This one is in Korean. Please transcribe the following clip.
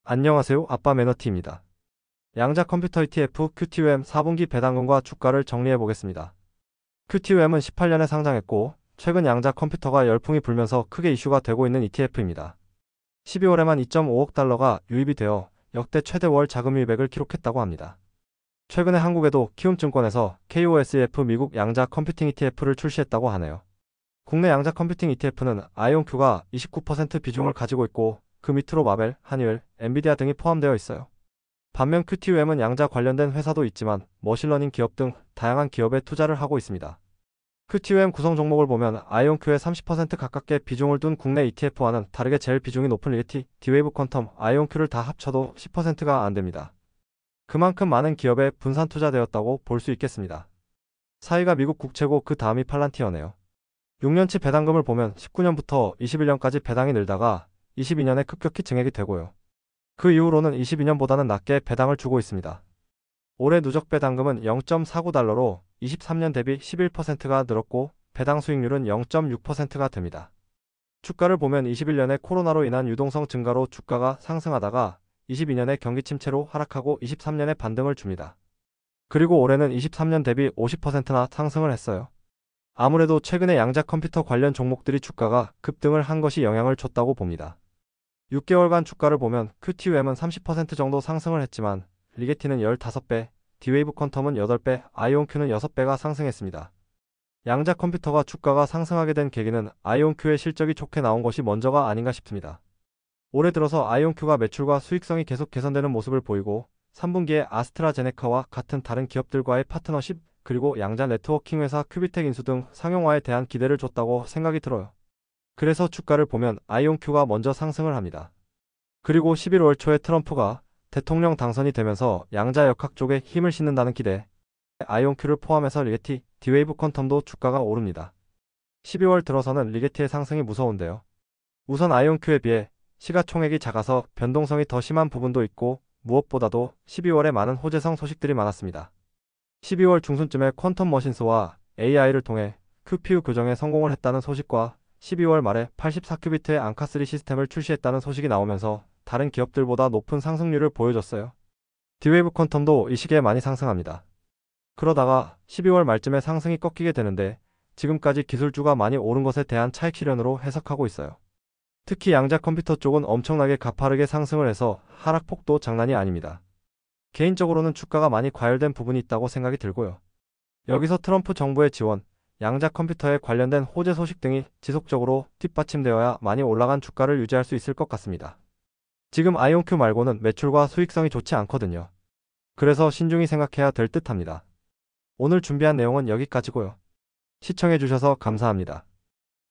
안녕하세요. 아빠 매너티입니다. 양자 컴퓨터 ETF QTUM 4분기 배당금과 주가를 정리해 보겠습니다. QTUM은 18년에 상장했고 최근 양자 컴퓨터가 열풍이 불면서 크게 이슈가 되고 있는 ETF입니다. 12월에만 2.5억 달러가 유입이 되어 역대 최대 월 자금 유입액을 기록했다고 합니다. 최근에 한국에도 키움증권에서 KOSF 미국 양자 컴퓨팅 ETF를 출시했다고 하네요. 국내 양자 컴퓨팅 ETF는 아이온큐가 29% 비중을 가지고 있고 그 밑으로 마벨, 한일, 엔비디아 등이 포함되어 있어요. 반면 QTUM은 양자 관련된 회사도 있지만 머신러닝 기업 등 다양한 기업에 투자를 하고 있습니다. QTUM 구성 종목을 보면 아이온큐에 30% 가깝게 비중을 둔 국내 ETF와는 다르게 제일 비중이 높은 리게티, D-Wave 퀀텀, 아이온큐를 다 합쳐도 10%가 안됩니다. 그만큼 많은 기업에 분산 투자되었다고 볼 수 있겠습니다. 4위가 미국 국채고 그 다음이 팔란티어네요. 6년치 배당금을 보면 19년부터 21년까지 배당이 늘다가 22년에 급격히 증액이 되고요. 그 이후로는 22년보다는 낮게 배당을 주고 있습니다. 올해 누적 배당금은 0.49달러로 23년 대비 11%가 늘었고 배당 수익률은 0.6%가 됩니다. 주가를 보면 21년에 코로나로 인한 유동성 증가로 주가가 상승하다가 22년에 경기 침체로 하락하고 23년에 반등을 줍니다. 그리고 올해는 23년 대비 50%나 상승을 했어요. 아무래도 최근에 양자 컴퓨터 관련 종목들이 주가가 급등을 한 것이 영향을 줬다고 봅니다. 6개월간 주가를 보면 QTUM은 30% 정도 상승을 했지만 리게티는 15배, D-Wave 퀀텀은 8배, 아이온큐는 6배가 상승했습니다. 양자 컴퓨터가 주가가 상승하게 된 계기는 아이온큐의 실적이 좋게 나온 것이 먼저가 아닌가 싶습니다. 올해 들어서 아이온큐가 매출과 수익성이 계속 개선되는 모습을 보이고 3분기에 아스트라제네카와 같은 다른 기업들과의 파트너십 그리고 양자 네트워킹 회사 큐비텍 인수 등 상용화에 대한 기대를 줬다고 생각이 들어요. 그래서 주가를 보면 아이온큐가 먼저 상승을 합니다. 그리고 11월 초에 트럼프가 대통령 당선이 되면서 양자 역학 쪽에 힘을 싣는다는 기대, 아이온큐를 포함해서 리게티, D-Wave 퀀텀도 주가가 오릅니다. 12월 들어서는 리게티의 상승이 무서운데요. 우선 아이온큐에 비해 시가총액이 작아서 변동성이 더 심한 부분도 있고 무엇보다도 12월에 많은 호재성 소식들이 많았습니다. 12월 중순쯤에 퀀텀 머신스와 AI를 통해 QPU 교정에 성공을 했다는 소식과 12월 말에 84큐비트의 앙카3 시스템을 출시했다는 소식이 나오면서 다른 기업들보다 높은 상승률을 보여줬어요. D-Wave 퀀텀도 이 시기에 많이 상승합니다. 그러다가 12월 말쯤에 상승이 꺾이게 되는데 지금까지 기술주가 많이 오른 것에 대한 차익 실현으로 해석하고 있어요. 특히 양자 컴퓨터 쪽은 엄청나게 가파르게 상승을 해서 하락폭도 장난이 아닙니다. 개인적으로는 주가가 많이 과열된 부분이 있다고 생각이 들고요. 여기서 트럼프 정부의 지원, 양자 컴퓨터에 관련된 호재 소식 등이 지속적으로 뒷받침되어야 많이 올라간 주가를 유지할 수 있을 것 같습니다. 지금 아이온큐 말고는 매출과 수익성이 좋지 않거든요. 그래서 신중히 생각해야 될 듯합니다. 오늘 준비한 내용은 여기까지고요. 시청해주셔서 감사합니다.